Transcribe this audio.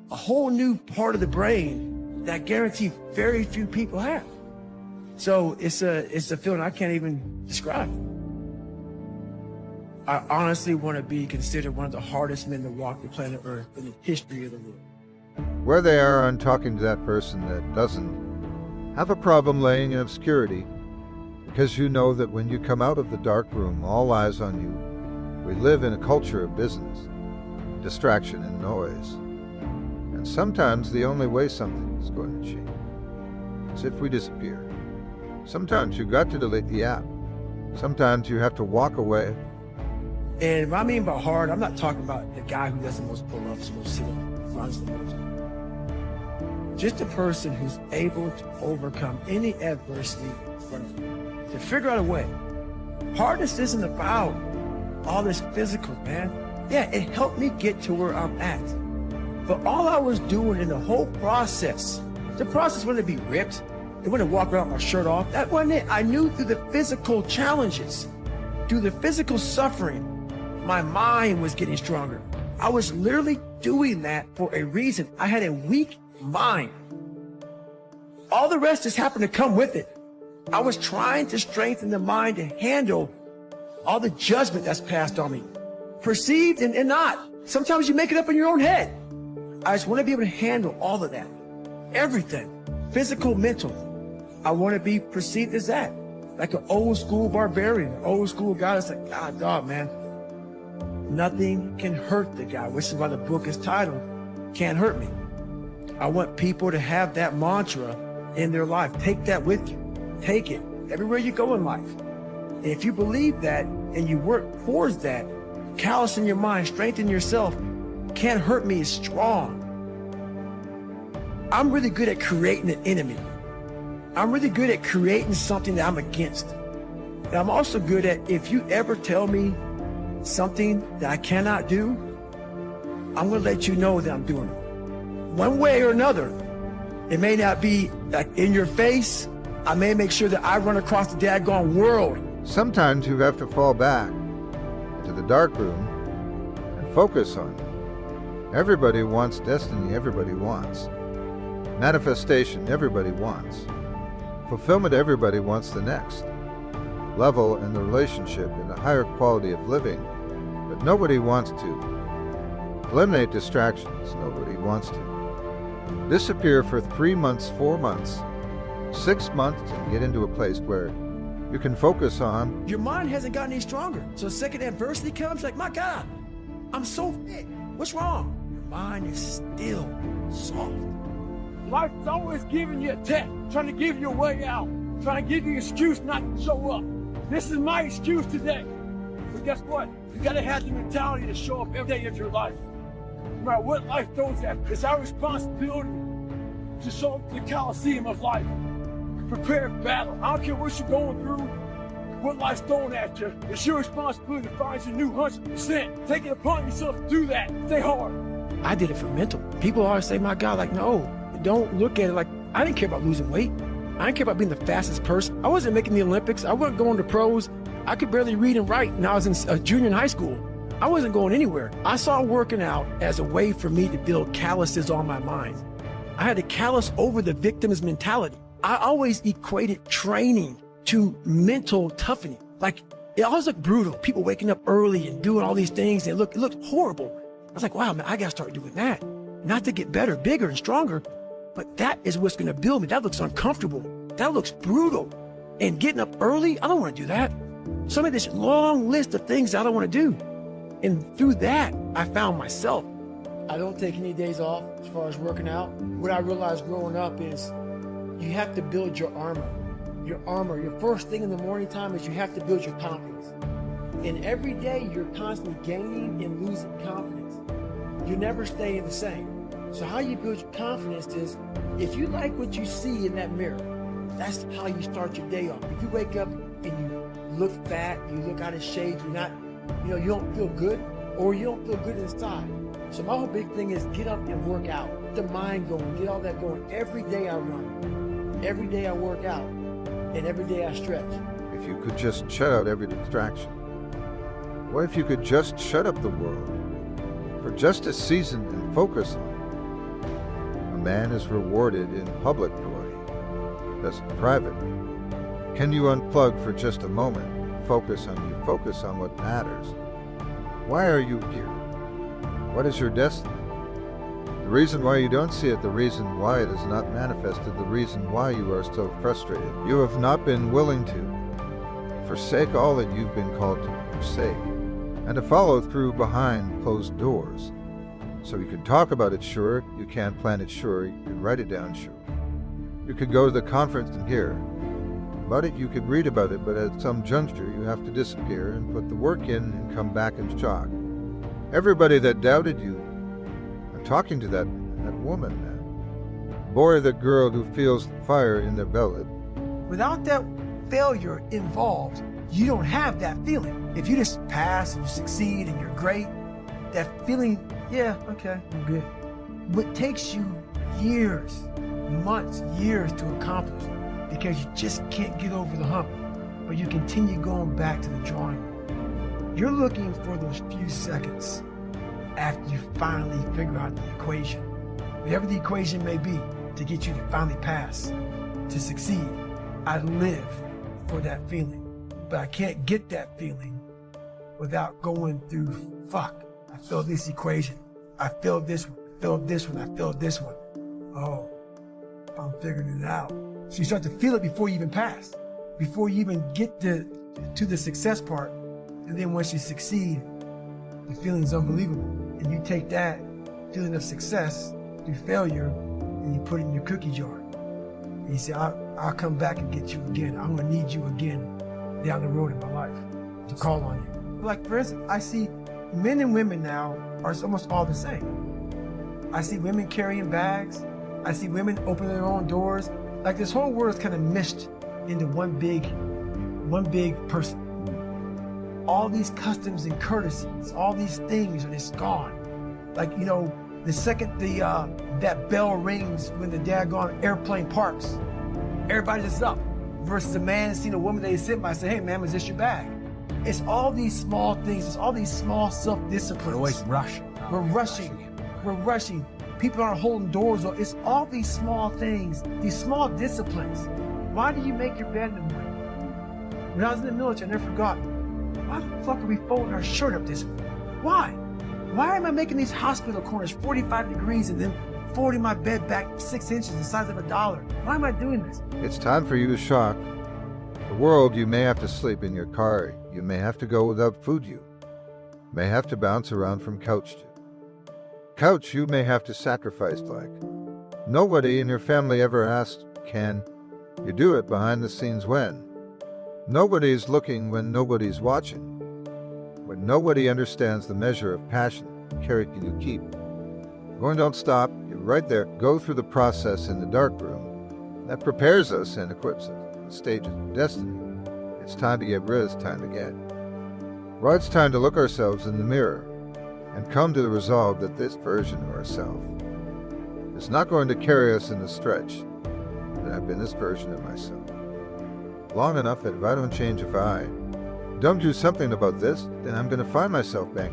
a whole new part of the brain that I guarantee very few people have. So it's a feeling I can't even describe. I honestly want to be considered one of the hardest men to walk the planet Earth in the history of the world. Where they are on talking to that person that doesn't have a problem laying in obscurity, because you know that when you come out of the dark room, all eyes on you. We live in a culture of business, distraction and noise. And sometimes the only way something is going to change is if we disappear. Sometimes you've got to delete the app. Sometimes you have to walk away. And what I mean by hard, I'm not talking about the guy who does the most pull-ups, most sit-ups, runs the most. Just a person who's able to overcome any adversity in front of you, to figure out a way. Hardness isn't about all this physical, man. Yeah, it helped me get to where I'm at. But all I was doing in the whole process, the process wasn't to be ripped. It wasn't to walk around with my shirt off. That wasn't it. I knew through the physical challenges, through the physical suffering, my mind was getting stronger. I was literally doing that for a reason. I had a weak mind. All the rest just happened to come with it. I was trying to strengthen the mind to handle all the judgment that's passed on me, perceived and not. Sometimes you make it up in your own head. I just want to be able to handle all of that. Everything, physical, mental. I want to be perceived as that, like an old school barbarian, an old school guy that's like, God, dog, man. Nothing can hurt the guy, which is why the book is titled, Can't Hurt Me. I want people to have that mantra in their life. Take that with you. Take it everywhere you go in life. And if you believe that and you work towards that, callous in your mind, strengthen yourself, can't hurt me is strong. I'm really good at creating an enemy. I'm really good at creating something that I'm against. And I'm also good at, if you ever tell me something that I cannot do, I'm gonna let you know that I'm doing it. One way or another. It may not be like in your face. I may make sure that I run across the daggone world. Sometimes you have to fall back into the dark room and focus on it. Everybody wants destiny, everybody wants. Manifestation, everybody wants. Fulfillment, everybody wants the next level in the relationship and a higher quality of living. But nobody wants to eliminate distractions. Nobody wants to disappear for 3 months, 4 months, 6 months and get into a place where you can focus on. Your mind hasn't gotten any stronger. So the second adversity comes, like, my God, I'm so fit. What's wrong? Your mind is still soft. Life's always giving you a test, trying to give you a way out, trying to give you an excuse not to show up. This is my excuse today. But guess what? You gotta have the mentality to show up every day of your life. No matter what life throws at you, it's our responsibility to show up to the Coliseum of life. Prepare for battle. I don't care what you're going through, what life's throwing at you. It's your responsibility to find your new 100%. Take it upon yourself to do that. Stay hard. I did it for mental. People always say, my God, like, no, don't look at it like, I didn't care about losing weight. I didn't care about being the fastest person. I wasn't making the Olympics. I wasn't going to pros. I could barely read and write when I was in a junior in high school. I wasn't going anywhere. I saw working out as a way for me to build calluses on my mind. I had to callus over the victim's mentality. I always equated training to mental toughening. Like, it always looked brutal. People waking up early and doing all these things, and it looked horrible. I was like, wow, man, I gotta start doing that. Not to get better, bigger, and stronger, but that is what's gonna build me. That looks uncomfortable. That looks brutal. And getting up early, I don't wanna do that. So I made this long list of things I don't wanna do. And through that, I found myself. I don't take any days off as far as working out. What I realized growing up is you have to build your armor. Your armor, your first thing in the morning time is you have to build your confidence. And every day you're constantly gaining and losing confidence. You're never staying the same. So how you build your confidence is, if you like what you see in that mirror, that's how you start your day off. If you wake up and you look fat, you look out of shape, you're not, you don't feel good, or you don't feel good inside. So my whole big thing is get up and work out. Get the mind going, get all that going. Every day I run, every day I work out, and every day I stretch. If you could just shut out every distraction. What if you could just shut up the world for just a season and focus on A man is rewarded in public glory, thus in private. Can you unplug for just a moment? Focus on what matters. Why are you here? What is your destiny? The reason why you don't see it, the reason why it is not manifested, the reason why you are so frustrated. You have not been willing to forsake all that you've been called to forsake, and to follow through behind closed doors. So you can talk about it, sure. You can't plan it, sure. You can write it down, sure. You could go to the conference and hear about it. You could read about it, but at some juncture you have to disappear and put the work in and come back in shock. Everybody that doubted you, I'm talking to that woman, that boy, that girl who feels the fire in their belly. Without that failure involved, you don't have that feeling. If you just pass and you succeed and you're great, that feeling, yeah, okay, I'm good. What takes you years, months, years to accomplish because you just can't get over the hump, but you continue going back to the drawing board. You're looking for those few seconds after you finally figure out the equation, whatever the equation may be, to get you to finally pass, to succeed. I live for that feeling, but I can't get that feeling without going through, fuck, I failed this equation, I failed this one, I failed this one, I failed this one. Oh, I'm figuring it out. So you start to feel it before you even pass, before you even get to the success part. And then once you succeed, the feeling is unbelievable. And you take that feeling of success through failure and you put it in your cookie jar. And you say, I'll come back and get you again. I'm gonna need you again down the road in my life to call on you. Like for instance, I see men and women now are almost all the same. I see women carrying bags. I see women opening their own doors. Like this whole world is kind of meshed into one big person. All these customs and courtesies, all these things are just gone. Like, you know, the second that bell rings when the daggone airplane parks, everybody's just up. Versus a man seeing a woman they sit by and say, hey ma'am, is this your bag? It's all these small things, it's all these small self-disciplines. We're always rushing. We're rushing. People aren't holding doors. It's all these small things, these small disciplines. Why do you make your bed in the morning? When I was in the military, I never forgot. Why the fuck are we folding our shirt up this way? Why? Why am I making these hospital corners 45 degrees and then folding my bed back 6 inches the size of $1? Why am I doing this? It's time for you to shock the world. You may have to sleep in your car. You may have to go without food. You may have to bounce around from couch to couch. You may have to sacrifice like nobody in your family ever asked, can you do it behind the scenes when nobody's looking, when nobody's watching, when nobody understands the measure of passion and character you keep. Going, don't stop. You're right there. Go through the process in the dark room that prepares us and equips us. The stages of destiny. It's time to get rid. It's time to get. Well, it's time to look ourselves in the mirror and come to the resolve that this version of ourselves is not going to carry us in the stretch that I've been this version of myself long enough that if I don't change, if I don't do something about this, then I'm going to find myself back